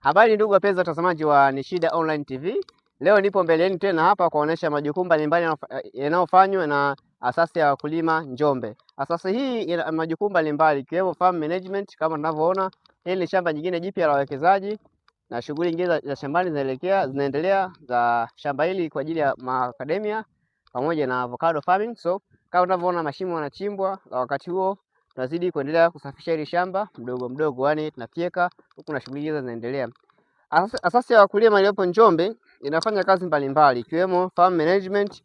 Habari ndugu wapenzi watazamaji wa Nishida Online TV. Leo nipo mbele yenu tena hapa kuonesha majukumu mbalimbali yanayofanywa na Asasi ya Wakulima Njombe. Asasi hii ina majukumu mbalimbali ikiwemo farm management kama tunavyoona. Hili ni shamba jingine jipya la wawekezaji na shughuli nyingine za shambani zinaendelea za shamba hili kwa ajili ya macadamia pamoja na avocado farming. So kama tunavyoona mashimo yanachimbwa, na wakati huo tunazidi kuendelea kusafisha hili shamba mdogo mdogo, yani tunafyeka huku na shughuli hizo zinaendelea. Asasi ya Wakulima iliyopo Njombe inafanya kazi mbalimbali ikiwemo farm management.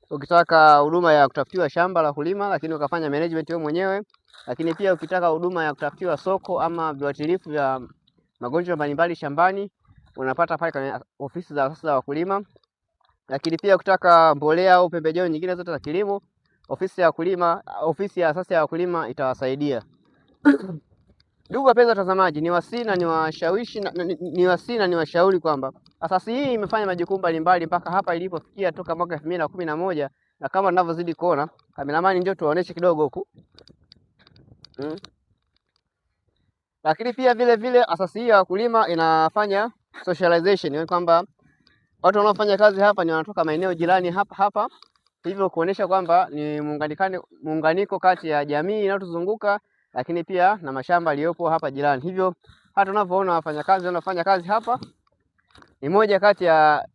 Ukitaka huduma ya kutafutiwa shamba la kulima lakini ukafanya management wewe mwenyewe, lakini pia ukitaka huduma ya kutafutiwa soko ama viuatilifu vya magonjwa mbalimbali shambani unapata pale kwenye ofisi za Asasi ya Wakulima. Lakini pia ukitaka mbolea au pembejeo nyingine zote za kilimo, ofisi ya Asasi ya Wakulima itawasaidia. Ndugu wapenzi watazamaji, niwasihi na niwashauri kwamba asasi hii imefanya majukumu mbalimbali mpaka hapa ilipofikia toka mwaka 2011, na kama ninavyozidi kuona, kameramani ndio tuwaoneshe kidogo huku. Lakini pia vile asasi hii ya wakulima inafanya socialization, yani kwamba watu wanaofanya kazi hapa ni wanatoka maeneo jirani hapa, hivyo kuonesha kwamba ni muunganiko kati ya jamii inayotuzunguka lakini pia na mashamba yaliyopo hapa jirani. Hivyo hata tunavyoona wafanyakazi wanafanya kazi hapa ni moja kati ya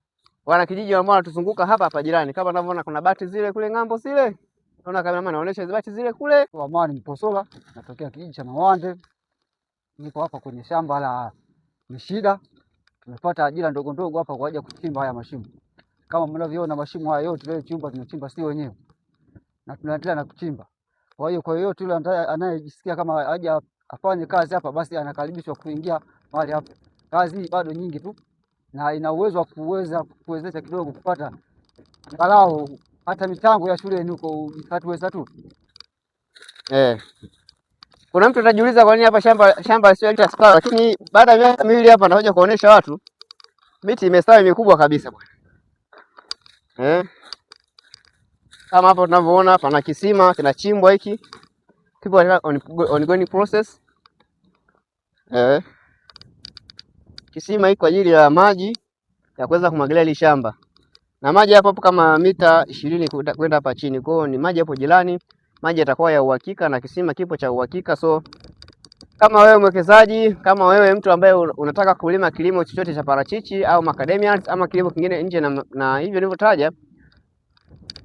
wanakijiji ambao wanatuzunguka hapa jirani. Kama tunavyoona kuna bati zile kule ng'ambo zile. Naona kama anaonyesha zile bati zile kule. Amani Mposola, natokea kijiji cha Mawande. Niko hapa kwenye shamba la Nishida. Tumepata ajira ndogo ndogo hapa kwa ajili ya kuchimba haya mashimo. Kama mnavyoona mashimo haya yote leo tunachimba si wenyewe. Na tunaendelea na kuchimba. Kwa hiyo yote yule anayejisikia kama aje afanye kazi hapa basi anakaribishwa kuingia mahali hapa. Kazi hii bado nyingi tu na ina uwezo wa kuwezesha kidogo kupata angalau hata michango ya shule huko hatuweza tu. Kuna mtu atajiuliza kwa nini hapa shamba sio hata star, lakini baada ya miaka miwili hapa nakuja kuonesha watu miti imestawi mikubwa kabisa bwana. Kama hapo tunavyoona pana kisima kinachimbwa hiki. Kipo ongoing process. Kisima hiki kwa ajili ya maji ya kuweza kumwagilia hili shamba. Na maji hapo kama mita 20 kwenda hapa chini. Kwa hiyo ni maji hapo jirani. Maji yatakuwa ya uhakika na kisima kipo cha uhakika. So kama wewe mwekezaji, kama wewe mtu ambaye unataka kulima kilimo chochote cha parachichi au macadamia ama kilimo kingine nje na hivyo nilivyotaja,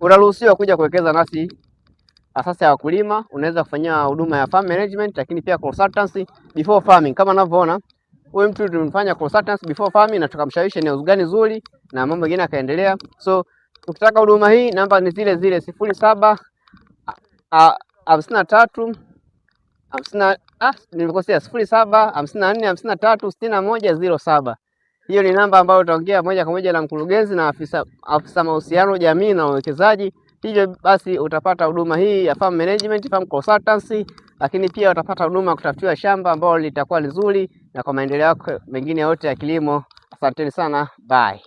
unaruhusiwa kuja kuwekeza nasi Asasi ya Wakulima. Unaweza kufanyia huduma ya farm management lakini pia consultancy before farming. Kama unavyoona huyu mtu tunamfanya consultancy before farming na tukamshawishi ni gani nzuri na mambo mengine akaendelea. So ukitaka huduma hii namba ni zile 07 53 nilikosea 07 54 53 61 07. Hiyo ni namba ambayo utaongea moja kwa moja na mkurugenzi na afisa mahusiano jamii na uwekezaji. Hivyo basi utapata huduma hii ya farm management, farm consultancy, lakini pia utapata huduma ya kutafutiwa shamba ambalo litakuwa nzuri na kwa maendeleo yako mengine yote ya kilimo. Asanteni sana, bye.